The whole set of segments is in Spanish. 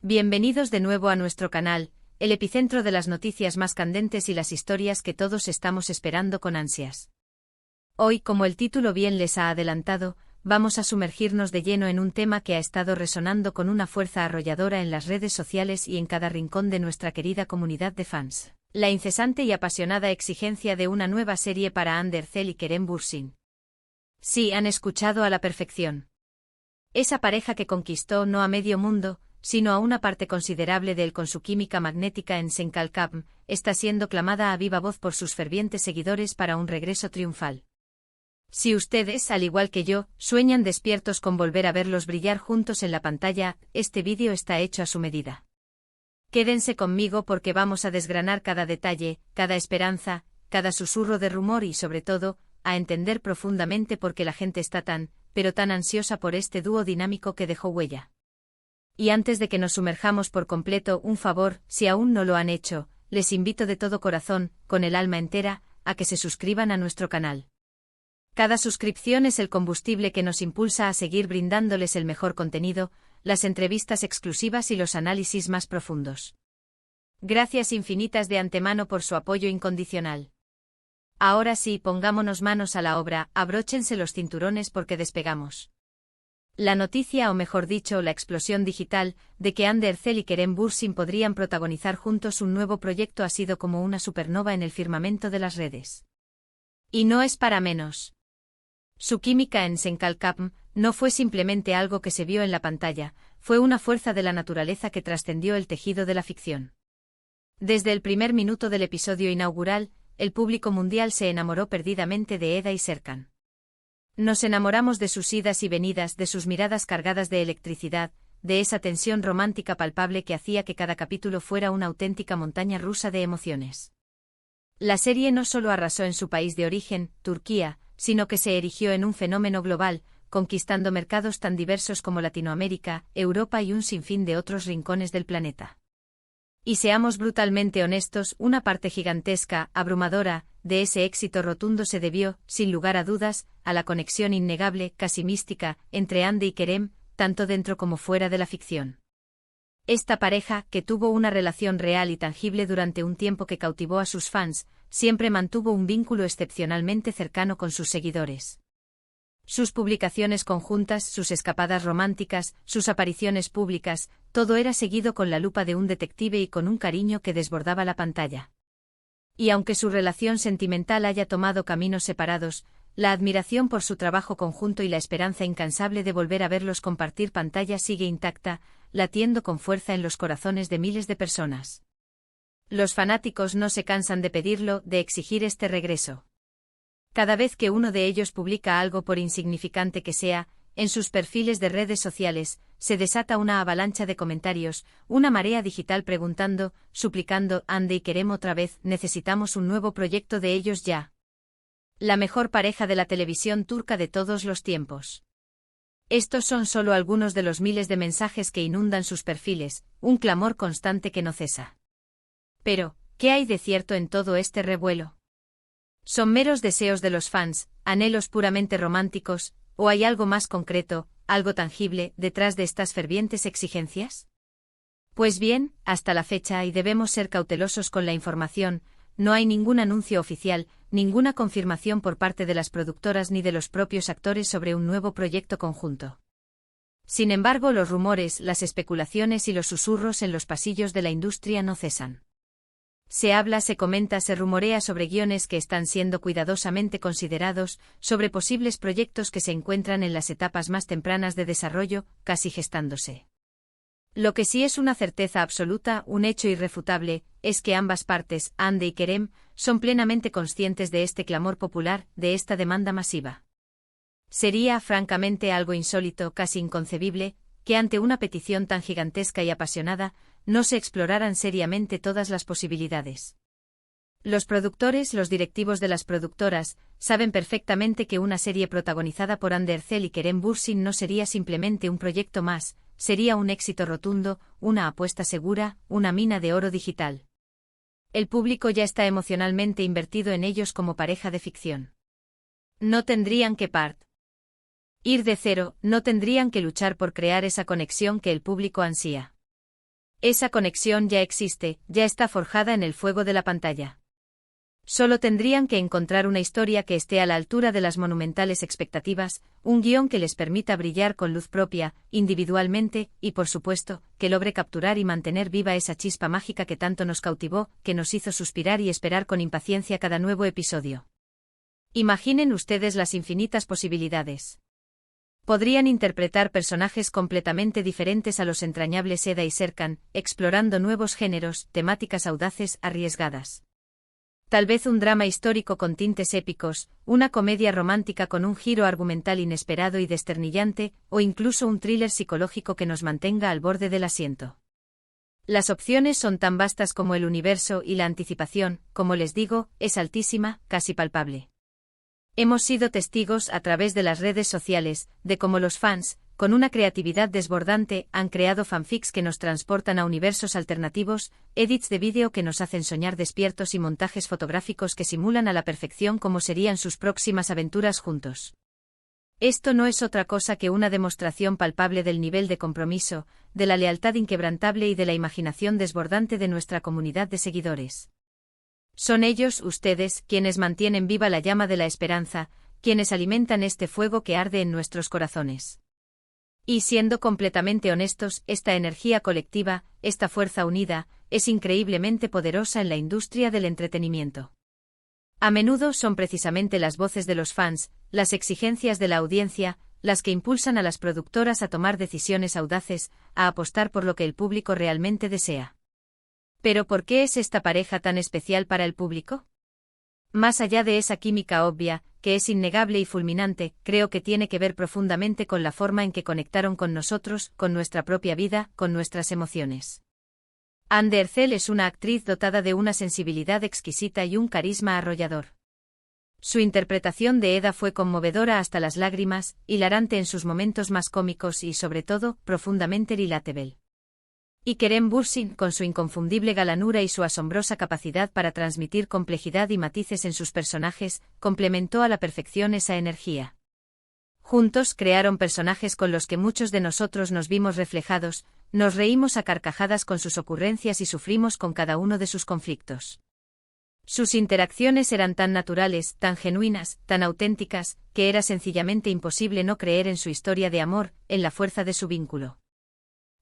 Bienvenidos de nuevo a nuestro canal, el epicentro de las noticias más candentes y las historias que todos estamos esperando con ansias. Hoy, como el título bien les ha adelantado, vamos a sumergirnos de lleno en un tema que ha estado resonando con una fuerza arrolladora en las redes sociales y en cada rincón de nuestra querida comunidad de fans. La incesante y apasionada exigencia de una nueva serie para Hande Erçel y Kerem Bürsin. Sí, han escuchado a la perfección. Esa pareja que conquistó no a medio mundo, sino a una parte considerable de él con su química magnética en Senkalkapm, está siendo clamada a viva voz por sus fervientes seguidores para un regreso triunfal. Si ustedes, al igual que yo, sueñan despiertos con volver a verlos brillar juntos en la pantalla, este vídeo está hecho a su medida. Quédense conmigo porque vamos a desgranar cada detalle, cada esperanza, cada susurro de rumor y, sobre todo, a entender profundamente por qué la gente está tan, pero tan ansiosa por este dúo dinámico que dejó huella. Y antes de que nos sumerjamos por completo, un favor, si aún no lo han hecho, les invito de todo corazón, con el alma entera, a que se suscriban a nuestro canal. Cada suscripción es el combustible que nos impulsa a seguir brindándoles el mejor contenido, las entrevistas exclusivas y los análisis más profundos. Gracias infinitas de antemano por su apoyo incondicional. Ahora sí, pongámonos manos a la obra, abróchense los cinturones porque despegamos. La noticia, o mejor dicho, la explosión digital, de que Hande Erçel y Kerem Bürsin podrían protagonizar juntos un nuevo proyecto ha sido como una supernova en el firmamento de las redes. Y no es para menos. Su química en Senkalkapm no fue simplemente algo que se vio en la pantalla, fue una fuerza de la naturaleza que trascendió el tejido de la ficción. Desde el primer minuto del episodio inaugural, el público mundial se enamoró perdidamente de Eda y Serkan. Nos enamoramos de sus idas y venidas, de sus miradas cargadas de electricidad, de esa tensión romántica palpable que hacía que cada capítulo fuera una auténtica montaña rusa de emociones. La serie no solo arrasó en su país de origen, Turquía, sino que se erigió en un fenómeno global, conquistando mercados tan diversos como Latinoamérica, Europa y un sinfín de otros rincones del planeta. Y seamos brutalmente honestos, una parte gigantesca, abrumadora, de ese éxito rotundo se debió, sin lugar a dudas, a la conexión innegable, casi mística, entre Hande y Kerem, tanto dentro como fuera de la ficción. Esta pareja, que tuvo una relación real y tangible durante un tiempo que cautivó a sus fans, siempre mantuvo un vínculo excepcionalmente cercano con sus seguidores. Sus publicaciones conjuntas, sus escapadas románticas, sus apariciones públicas, todo era seguido con la lupa de un detective y con un cariño que desbordaba la pantalla. Y aunque su relación sentimental haya tomado caminos separados, la admiración por su trabajo conjunto y la esperanza incansable de volver a verlos compartir pantalla sigue intacta, latiendo con fuerza en los corazones de miles de personas. Los fanáticos no se cansan de pedirlo, de exigir este regreso. Cada vez que uno de ellos publica algo, por insignificante que sea, en sus perfiles de redes sociales, se desata una avalancha de comentarios, una marea digital preguntando, suplicando: Hande y Kerem otra vez, necesitamos un nuevo proyecto de ellos ya. La mejor pareja de la televisión turca de todos los tiempos. Estos son solo algunos de los miles de mensajes que inundan sus perfiles, un clamor constante que no cesa. Pero, ¿qué hay de cierto en todo este revuelo? ¿Son meros deseos de los fans, anhelos puramente románticos, o hay algo más concreto, algo tangible, detrás de estas fervientes exigencias? Pues bien, hasta la fecha, y debemos ser cautelosos con la información, no hay ningún anuncio oficial, ninguna confirmación por parte de las productoras ni de los propios actores sobre un nuevo proyecto conjunto. Sin embargo, los rumores, las especulaciones y los susurros en los pasillos de la industria no cesan. Se habla, se comenta, se rumorea sobre guiones que están siendo cuidadosamente considerados, sobre posibles proyectos que se encuentran en las etapas más tempranas de desarrollo, casi gestándose. Lo que sí es una certeza absoluta, un hecho irrefutable, es que ambas partes, Hande y Kerem, son plenamente conscientes de este clamor popular, de esta demanda masiva. Sería, francamente, algo insólito, casi inconcebible, que ante una petición tan gigantesca y apasionada, no se exploraran seriamente todas las posibilidades. Los productores, los directivos de las productoras, saben perfectamente que una serie protagonizada por Hande Erçel y Kerem Bürsin no sería simplemente un proyecto más, sería un éxito rotundo, una apuesta segura, una mina de oro digital. El público ya está emocionalmente invertido en ellos como pareja de ficción. No tendrían que ir de cero, no tendrían que luchar por crear esa conexión que el público ansía. Esa conexión ya existe, ya está forjada en el fuego de la pantalla. Solo tendrían que encontrar una historia que esté a la altura de las monumentales expectativas, un guión que les permita brillar con luz propia, individualmente, y por supuesto, que logre capturar y mantener viva esa chispa mágica que tanto nos cautivó, que nos hizo suspirar y esperar con impaciencia cada nuevo episodio. Imaginen ustedes las infinitas posibilidades. Podrían interpretar personajes completamente diferentes a los entrañables Eda y Serkan, explorando nuevos géneros, temáticas audaces, arriesgadas. Tal vez un drama histórico con tintes épicos, una comedia romántica con un giro argumental inesperado y desternillante, o incluso un thriller psicológico que nos mantenga al borde del asiento. Las opciones son tan vastas como el universo y la anticipación, como les digo, es altísima, casi palpable. Hemos sido testigos a través de las redes sociales, de cómo los fans, con una creatividad desbordante, han creado fanfics que nos transportan a universos alternativos, edits de vídeo que nos hacen soñar despiertos y montajes fotográficos que simulan a la perfección cómo serían sus próximas aventuras juntos. Esto no es otra cosa que una demostración palpable del nivel de compromiso, de la lealtad inquebrantable y de la imaginación desbordante de nuestra comunidad de seguidores. Son ellos, ustedes, quienes mantienen viva la llama de la esperanza, quienes alimentan este fuego que arde en nuestros corazones. Y siendo completamente honestos, esta energía colectiva, esta fuerza unida, es increíblemente poderosa en la industria del entretenimiento. A menudo son precisamente las voces de los fans, las exigencias de la audiencia, las que impulsan a las productoras a tomar decisiones audaces, a apostar por lo que el público realmente desea. ¿Pero por qué es esta pareja tan especial para el público? Más allá de esa química obvia, que es innegable y fulminante, creo que tiene que ver profundamente con la forma en que conectaron con nosotros, con nuestra propia vida, con nuestras emociones. Anne Ercel es una actriz dotada de una sensibilidad exquisita y un carisma arrollador. Su interpretación de Eda fue conmovedora hasta las lágrimas, hilarante en sus momentos más cómicos y, sobre todo, profundamente relatable. Y Kerem Bürsin, con su inconfundible galanura y su asombrosa capacidad para transmitir complejidad y matices en sus personajes, complementó a la perfección esa energía. Juntos crearon personajes con los que muchos de nosotros nos vimos reflejados, nos reímos a carcajadas con sus ocurrencias y sufrimos con cada uno de sus conflictos. Sus interacciones eran tan naturales, tan genuinas, tan auténticas, que era sencillamente imposible no creer en su historia de amor, en la fuerza de su vínculo.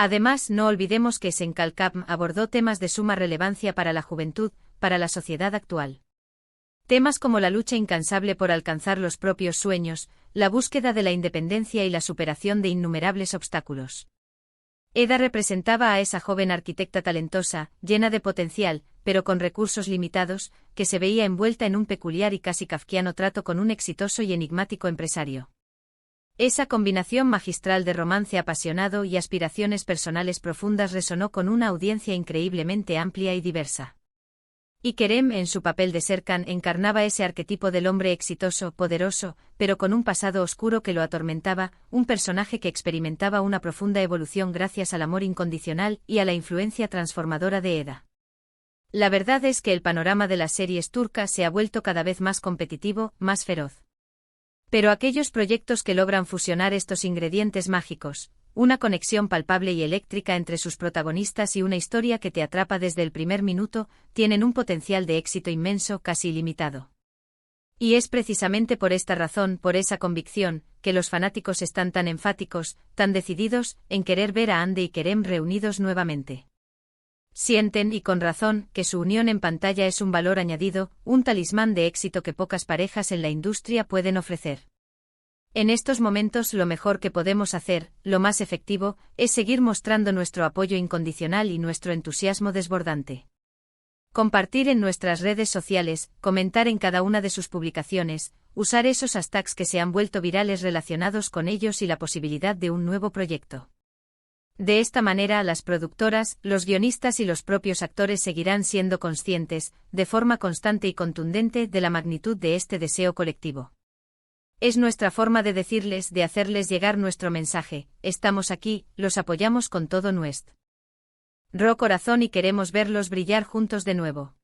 Además, no olvidemos que Senkalkam abordó temas de suma relevancia para la juventud, para la sociedad actual. Temas como la lucha incansable por alcanzar los propios sueños, la búsqueda de la independencia y la superación de innumerables obstáculos. Eda representaba a esa joven arquitecta talentosa, llena de potencial, pero con recursos limitados, que se veía envuelta en un peculiar y casi kafkiano trato con un exitoso y enigmático empresario. Esa combinación magistral de romance apasionado y aspiraciones personales profundas resonó con una audiencia increíblemente amplia y diversa. Y Kerem, en su papel de Serkan, encarnaba ese arquetipo del hombre exitoso, poderoso, pero con un pasado oscuro que lo atormentaba, un personaje que experimentaba una profunda evolución gracias al amor incondicional y a la influencia transformadora de Eda. La verdad es que el panorama de las series turcas se ha vuelto cada vez más competitivo, más feroz. Pero aquellos proyectos que logran fusionar estos ingredientes mágicos, una conexión palpable y eléctrica entre sus protagonistas y una historia que te atrapa desde el primer minuto, tienen un potencial de éxito inmenso, casi ilimitado. Y es precisamente por esta razón, por esa convicción, que los fanáticos están tan enfáticos, tan decididos, en querer ver a Hande y Kerem reunidos nuevamente. Sienten, y con razón, que su unión en pantalla es un valor añadido, un talismán de éxito que pocas parejas en la industria pueden ofrecer. En estos momentos lo mejor que podemos hacer, lo más efectivo, es seguir mostrando nuestro apoyo incondicional y nuestro entusiasmo desbordante. Compartir en nuestras redes sociales, comentar en cada una de sus publicaciones, usar esos hashtags que se han vuelto virales relacionados con ellos y la posibilidad de un nuevo proyecto. De esta manera, las productoras, los guionistas y los propios actores seguirán siendo conscientes, de forma constante y contundente, de la magnitud de este deseo colectivo. Es nuestra forma de decirles, de hacerles llegar nuestro mensaje: estamos aquí, los apoyamos con todo nuestro corazón y queremos verlos brillar juntos de nuevo.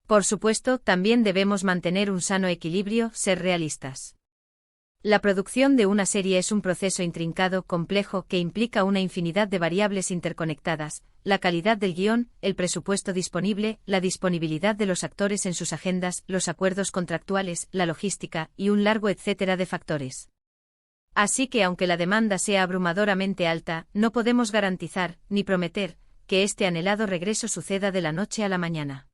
Por supuesto, también debemos mantener un sano equilibrio, ser realistas. La producción de una serie es un proceso intrincado, complejo, que implica una infinidad de variables interconectadas: la calidad del guión, el presupuesto disponible, la disponibilidad de los actores en sus agendas, los acuerdos contractuales, la logística, y un largo etcétera de factores. Así que aunque la demanda sea abrumadoramente alta, no podemos garantizar, ni prometer, que este anhelado regreso suceda de la noche a la mañana.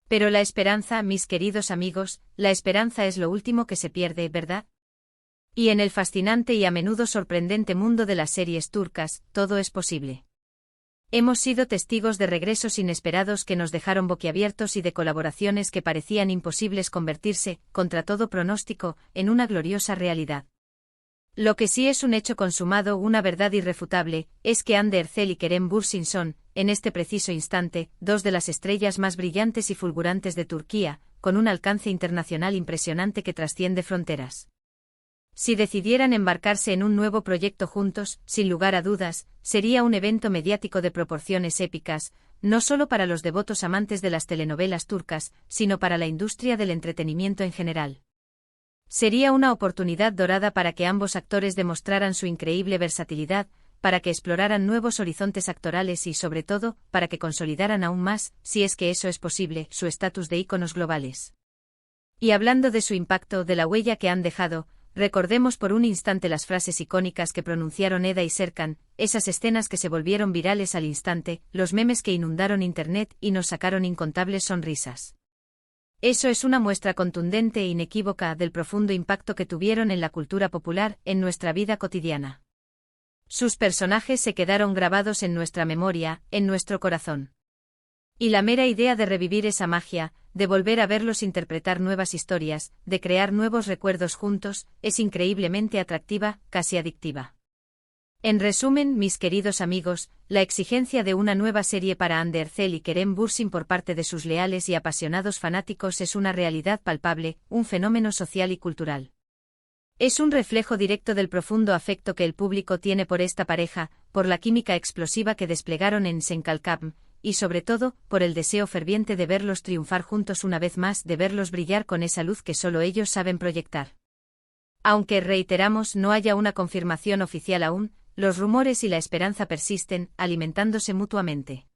Pero la esperanza, mis queridos amigos, la esperanza es lo último que se pierde, ¿verdad? Y en el fascinante y a menudo sorprendente mundo de las series turcas, todo es posible. Hemos sido testigos de regresos inesperados que nos dejaron boquiabiertos y de colaboraciones que parecían imposibles convertirse, contra todo pronóstico, en una gloriosa realidad. Lo que sí es un hecho consumado, una verdad irrefutable, es que Hande Erçel y Kerem Bürsin son, en este preciso instante, dos de las estrellas más brillantes y fulgurantes de Turquía, con un alcance internacional impresionante que trasciende fronteras. Si decidieran embarcarse en un nuevo proyecto juntos, sin lugar a dudas, sería un evento mediático de proporciones épicas, no solo para los devotos amantes de las telenovelas turcas, sino para la industria del entretenimiento en general. Sería una oportunidad dorada para que ambos actores demostraran su increíble versatilidad, para que exploraran nuevos horizontes actorales y, sobre todo, para que consolidaran aún más, si es que eso es posible, su estatus de íconos globales. Y hablando de su impacto, de la huella que han dejado, recordemos por un instante las frases icónicas que pronunciaron Eda y Serkan, esas escenas que se volvieron virales al instante, los memes que inundaron Internet y nos sacaron incontables sonrisas. Eso es una muestra contundente e inequívoca del profundo impacto que tuvieron en la cultura popular, en nuestra vida cotidiana. Sus personajes se quedaron grabados en nuestra memoria, en nuestro corazón. Y la mera idea de revivir esa magia, de volver a verlos interpretar nuevas historias, de crear nuevos recuerdos juntos, es increíblemente atractiva, casi adictiva. En resumen, mis queridos amigos, la exigencia de una nueva serie para Hande Erçel y Kerem Bürsin por parte de sus leales y apasionados fanáticos es una realidad palpable, un fenómeno social y cultural. Es un reflejo directo del profundo afecto que el público tiene por esta pareja, por la química explosiva que desplegaron en Senkalkam, y sobre todo, por el deseo ferviente de verlos triunfar juntos una vez más, de verlos brillar con esa luz que solo ellos saben proyectar. Aunque, reiteramos, no haya una confirmación oficial aún, los rumores y la esperanza persisten, alimentándose mutuamente.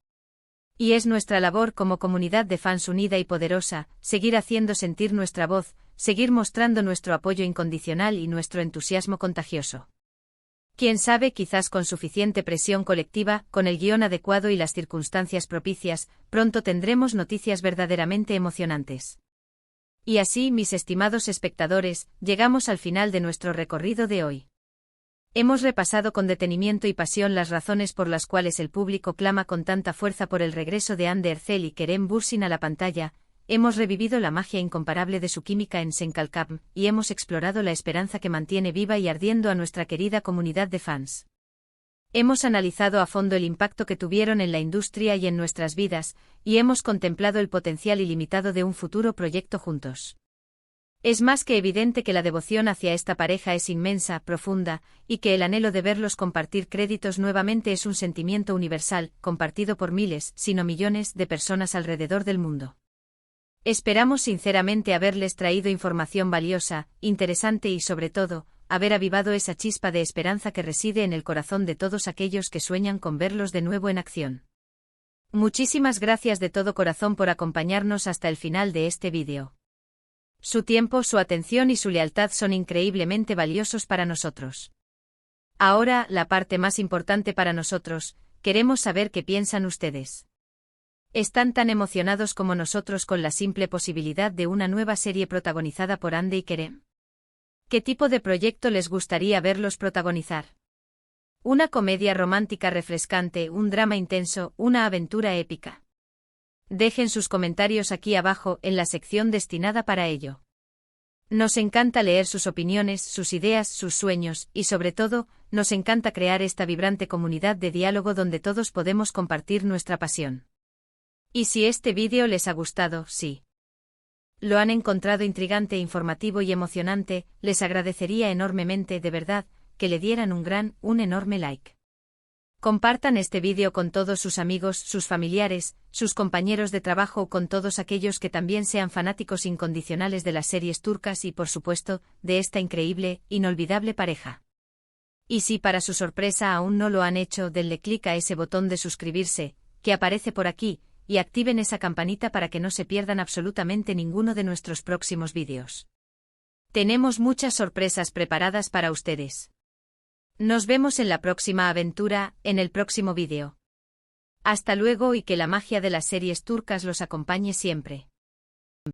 Y es nuestra labor como comunidad de fans unida y poderosa, seguir haciendo sentir nuestra voz, seguir mostrando nuestro apoyo incondicional y nuestro entusiasmo contagioso. Quién sabe, quizás con suficiente presión colectiva, con el guión adecuado y las circunstancias propicias, pronto tendremos noticias verdaderamente emocionantes. Y así, mis estimados espectadores, llegamos al final de nuestro recorrido de hoy. Hemos repasado con detenimiento y pasión las razones por las cuales el público clama con tanta fuerza por el regreso de Hande Erçel y Kerem Bürsin a la pantalla, hemos revivido la magia incomparable de su química en Senkalkam, y hemos explorado la esperanza que mantiene viva y ardiendo a nuestra querida comunidad de fans. Hemos analizado a fondo el impacto que tuvieron en la industria y en nuestras vidas, y hemos contemplado el potencial ilimitado de un futuro proyecto juntos. Es más que evidente que la devoción hacia esta pareja es inmensa, profunda, y que el anhelo de verlos compartir créditos nuevamente es un sentimiento universal, compartido por miles, si no millones, de personas alrededor del mundo. Esperamos sinceramente haberles traído información valiosa, interesante y, sobre todo, haber avivado esa chispa de esperanza que reside en el corazón de todos aquellos que sueñan con verlos de nuevo en acción. Muchísimas gracias de todo corazón por acompañarnos hasta el final de este vídeo. Su tiempo, su atención y su lealtad son increíblemente valiosos para nosotros. Ahora, la parte más importante para nosotros, queremos saber qué piensan ustedes. ¿Están tan emocionados como nosotros con la simple posibilidad de una nueva serie protagonizada por Hande y Kerem? ¿Qué tipo de proyecto les gustaría verlos protagonizar? ¿Una comedia romántica refrescante, un drama intenso, una aventura épica? Dejen sus comentarios aquí abajo, en la sección destinada para ello. Nos encanta leer sus opiniones, sus ideas, sus sueños, y sobre todo, nos encanta crear esta vibrante comunidad de diálogo donde todos podemos compartir nuestra pasión. Y si este vídeo les ha gustado, sí, lo han encontrado intrigante, informativo y emocionante, les agradecería enormemente, de verdad, que le dieran un enorme like. Compartan este vídeo con todos sus amigos, sus familiares, sus compañeros de trabajo o con todos aquellos que también sean fanáticos incondicionales de las series turcas y, por supuesto, de esta increíble, inolvidable pareja. Y si para su sorpresa aún no lo han hecho, denle clic a ese botón de suscribirse, que aparece por aquí, y activen esa campanita para que no se pierdan absolutamente ninguno de nuestros próximos vídeos. Tenemos muchas sorpresas preparadas para ustedes. Nos vemos en la próxima aventura, en el próximo vídeo. Hasta luego y que la magia de las series turcas los acompañe siempre.